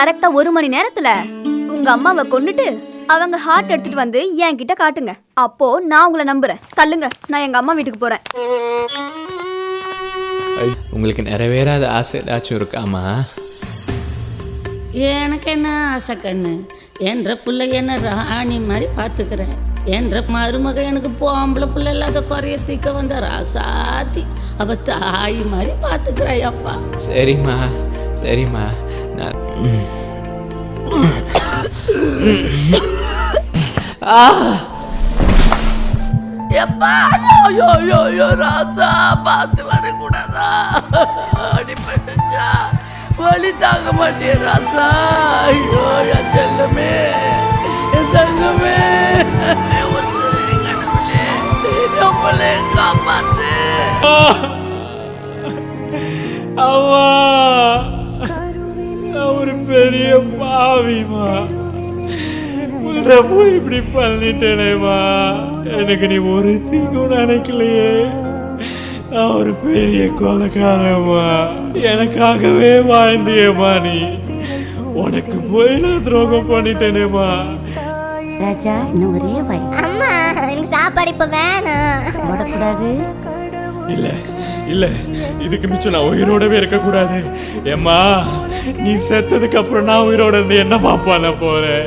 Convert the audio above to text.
கரெக்டா 1 மணி நேரத்துல உங்க அம்மாவை கொன்னுட்டு அவங்க ஹார்ட் எடுத்துட்டு வந்து என்கிட்ட காட்டுங்க. அப்போ நான் உங்களை நம்புறேன். தள்ளுங்க, நான் எங்க அம்மா வீட்டுக்கு போறேன். உங்களுக்கு நிறைவேறாத ஆசை ஏதாச்சும் இருக்காமா? எனக்கு என்ன ஆசை கண்ணு, என்ற பிள்ளை என்ன ராணி மாதிரி பார்த்துக்கிறேன். என்ற மருமக எனக்கு பொம்பளை பிள்ளை இல்லாத குறைய தீக்க வந்த ராசாத்தி அவ தாய் மாதிரி பார்த்துக்கிறாயப்பா. சரிம்மா சரிம்மா. நான் எப்பா யோ ராஜா பார்த்து வரக்கூடாதா? அடிப்பட்டுச்சா, வலி தாங்க மாட்டேன் ராஜா. ஐயோ என் செல்லமே, என் தங்கமே, கடவுளே நம்மளே காப்பாத்து. அம்மா, நான் ஒரு பெரிய பாவிமா. போய் இப்படி பண்ணிட்டேனேம்மா. எனக்கு நீ ஒரு சீக்கும் நினைக்கலையே. நான் ஒரு பெரிய கொலைக்காரம்மா. எனக்காகவே வாழ்ந்தியேம்மா நீ. உனக்கு போய் நான் துரோகம் பண்ணிட்டேனேம்மா. ராஜா இன்னும் ஒரே வாய். அம்மா எனக்கு சாப்பாடு இப்ப வேணாம். போடக்கூடாது. இல்ல இல்ல, இதுக்கு மிச்சம் நான் உயிரோடவே இருக்க கூடாது. ஏம்மா, நீ செத்ததுக்கு அப்புறம் நான் உயிரோட இருந்து என்ன பாப்பான போறேன்.